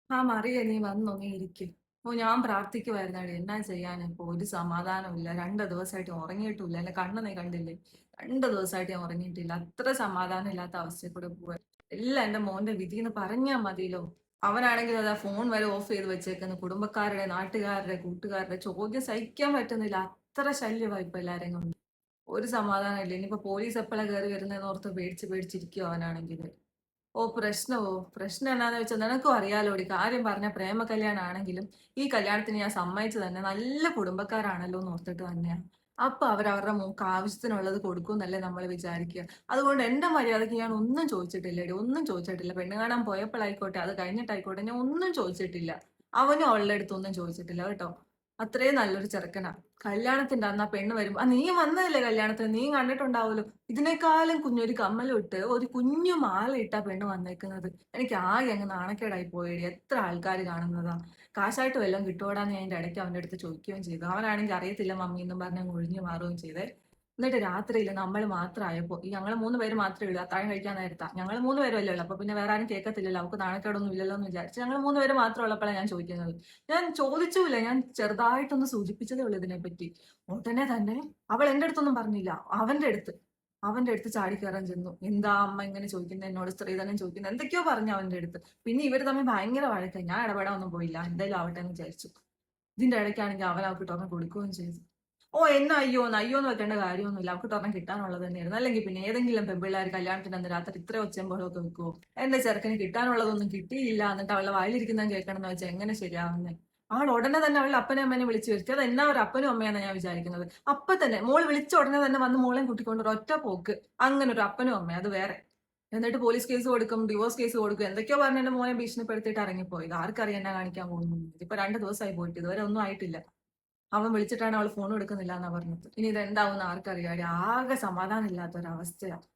മറിയ നീ വന്നൊന്നേ ഇരിക്കും. ഞാൻ പ്രാർത്ഥിക്കുവായിരുന്നേടി, എന്നാ ചെയ്യാൻ ഇപ്പൊ ഒരു സമാധാനമില്ല. 2 ദിവസമായിട്ട് ഉറങ്ങിയിട്ടില്ല. അല്ലെ കണ്ണ് നീ കണ്ടില്ലേ? 2 ദിവസമായിട്ട് ഞാൻ ഉറങ്ങിയിട്ടില്ല. അത്ര സമാധാനം ഇല്ലാത്ത അവസ്ഥയിൽ കൂടെ പോവാ. എല്ലാം എന്റെ മോന്റെ വിധി എന്ന് പറഞ്ഞാ മതിയല്ലോ. അവനാണെങ്കിൽ അതാ ഫോൺ വരെ ഓഫ് ചെയ്ത് വെച്ചേക്കുന്നു. കുടുംബക്കാരുടെ, നാട്ടുകാരുടെ, കൂട്ടുകാരുടെ ചോദ്യം സഹിക്കാൻ പറ്റുന്നില്ല. അത്ര ശല്യമായി ഇപ്പൊ എല്ലാരെയും കൊണ്ട്. ഒരു സമാധാനം ഇല്ല. ഇനിയിപ്പോ പോലീസ് എപ്പോഴാ കയറി വരുന്നതെന്ന് ഓർത്ത് പേടിച്ചിരിക്കും അവനാണെങ്കിൽ. പ്രശ്നമോ? പ്രശ്നം എന്നാന്ന് വെച്ചാൽ നിനക്കും അറിയാലോടി. കാര്യം പറഞ്ഞ പ്രേമ കല്യാണം ആണെങ്കിലും ഈ കല്യാണത്തിന് ഞാൻ സമ്മതിച്ചു തന്നെ നല്ല കുടുംബക്കാരാണല്ലോ എന്ന് ഓർത്തിട്ട് തന്നെയാ. അപ്പൊ അവരവരുടെ മോൾക്ക് ആവശ്യത്തിനുള്ളത് കൊടുക്കുമെന്നല്ലേ നമ്മൾ വിചാരിക്കുക. അതുകൊണ്ട് എന്റെ മര്യാദയ്ക്ക് ഞാൻ ഒന്നും ചോദിച്ചിട്ടില്ലേടി. ഒന്നും ചോദിച്ചിട്ടില്ല. പെണ്ണ് കാണാൻ പോയപ്പോഴായിക്കോട്ടെ, അത് കഴിഞ്ഞിട്ടായിക്കോട്ടെ, ഞാൻ ഒന്നും ചോദിച്ചിട്ടില്ല. അവനും അവളുടെ അടുത്തൊന്നും ചോദിച്ചിട്ടില്ല കേട്ടോ. അത്രയും നല്ലൊരു ചെറുക്കനാ. കല്യാണത്തിന്റെ അന്ന് ആ പെണ്ണ് വരുമ്പോ നീ വന്നതല്ലേ കല്യാണത്തിന്, നീ കണ്ടിട്ടുണ്ടാവുമല്ലോ. ഇതിനേക്കാളും കുഞ്ഞൊരു കമ്മലിട്ട് ഒരു കുഞ്ഞു മാല ഇട്ടാ പെണ്ണ് വന്നേക്കുന്നത്. എനിക്ക് ആകെ അങ്ങ് നാണക്കേടായി പോയെടി. എത്ര ആൾക്കാർ കാണുന്നതാ. കാശായിട്ട് വല്ലതും കിട്ടുവോടാന്ന് ഞാൻ അതിന്റെ ഇടയ്ക്ക് അവന്റെ അടുത്ത് ചോദിക്കുകയും ചെയ്തു. അവനാണെങ്കിൽ അറിയത്തില്ല മമ്മി എന്നും പറഞ്ഞ് അങ്ങ് ഒഴിഞ്ഞു മാറുകയും ചെയ്തേ. എന്നിട്ട് രാത്രിയില് നമ്മൾ മാത്രമായപ്പോ ഞങ്ങൾ 3 പേര് മാത്രമേ ഉള്ളൂ. അത്താഴം കഴിക്കാൻ നേരത്താ. ഞങ്ങൾ 3 പേരല്ലേ ഉള്ളൂ. അപ്പൊ പിന്നെ വേറെ ആരും കേൾക്കത്തില്ലല്ലോ. അവൾക്ക് നാണക്കേടൊന്നും ഇല്ലല്ലോ എന്ന് വിചാരിച്ച് ഞങ്ങൾ 3 പേര് മാത്രം ഉള്ളപ്പോഴാണ് ഞാൻ ചോദിക്കുന്നത്. ഞാൻ ചോദിച്ചുമില്ല. ഞാൻ ചെറുതായിട്ടൊന്ന് സൂചിപ്പിച്ചതേ ഉള്ളൂ ഇതിനെപ്പറ്റി. ഉടനെ തന്നെ അവൾ എന്റെ അടുത്തൊന്നും പറഞ്ഞില്ല. അവന്റെ അടുത്ത് ചാടിക്കയറാൻ ചെന്നു. എന്താ അമ്മ ഇങ്ങനെ ചോദിക്കുന്നത്, എന്നോട് സ്ത്രീധനം ചോദിക്കുന്നത്, എന്തൊക്കെയോ പറഞ്ഞു അവന്റെ അടുത്ത്. പിന്നെ ഇവര് തമ്മിൽ ഭയങ്കര വഴക്കായി. ഞാൻ ഇടപെടാൻ ഒന്നും പോയില്ല. എന്തായാലും ആവട്ടെ എന്ന് വിചാരിച്ചു. ഇതിന്റെ ഇടയ്ക്കാണെങ്കിൽ അവൻ അവൾക്ക് ടൊർണം കൊടുക്കുകയും ചെയ്തു. എന്നെ അയ്യോന്ന് വെക്കേണ്ട കാര്യമൊന്നുമില്ല. അവൾക്ക് ടൊർണം കിട്ടാനുള്ളത് തന്നെയായിരുന്നു. അല്ലെങ്കിൽ പിന്നെ ഏതെങ്കിലും പെൺപിള്ളേർ കല്യാണത്തിന് അന്ന് രാത്രി ഇത്ര ഒച്ചയും ബഹളമൊക്കെ വെക്കുവോ? എന്റെ ചെറുക്കന് കിട്ടാനുള്ളതൊന്നും കിട്ടിയില്ല, എന്നിട്ട് അവളുടെ വായിലിരിക്കുന്നത് കേൾക്കണം എന്ന് വെച്ചാൽ എങ്ങനെ ശരിയാവുന്നേ? അവൾ ഉടനെ തന്നെ അവളുടെ അപ്പനെ അമ്മേനെ വിളിച്ചു വരുത്തി. അത് എന്നാ ഒരു അപ്പനും അമ്മയാണെന്ന് ഞാൻ വിചാരിക്കുന്നത്. അപ്പൊ തന്നെ മോള് വിളിച്ച ഉടനെ തന്നെ വന്ന് മോളെയും കൂട്ടിക്കൊണ്ട് ഒരു ഒറ്റ പോക്ക്. അങ്ങനെ ഒരു അപ്പനും അമ്മയും അത് വേറെ. എന്നിട്ട് പോലീസ് കേസ് കൊടുക്കും, ഡിവോഴ്സ് കേസ് കൊടുക്കും, എന്തൊക്കെയോ പറഞ്ഞ് എന്റെ മോനെ ഭീഷണിപ്പെടുത്തിയിട്ട് ഇറങ്ങിപ്പോയത്. ആർക്കറിയാം എന്നാ കാണിക്കാൻ പോകുന്നു. ഇതിപ്പോ 2 ദിവസമായി പോയിട്ട് ഇതുവരെ ഒന്നും ആയിട്ടില്ല. അവൻ വിളിച്ചിട്ടാണ് അവൾ ഫോൺ എടുക്കുന്നില്ല എന്നാ പറഞ്ഞത്. ഇനി ഇതെന്താവുമെന്ന് ആർക്കറിയാം. ആകെ സമാധാനം ഇല്ലാത്ത ഒരവസ്ഥയാ.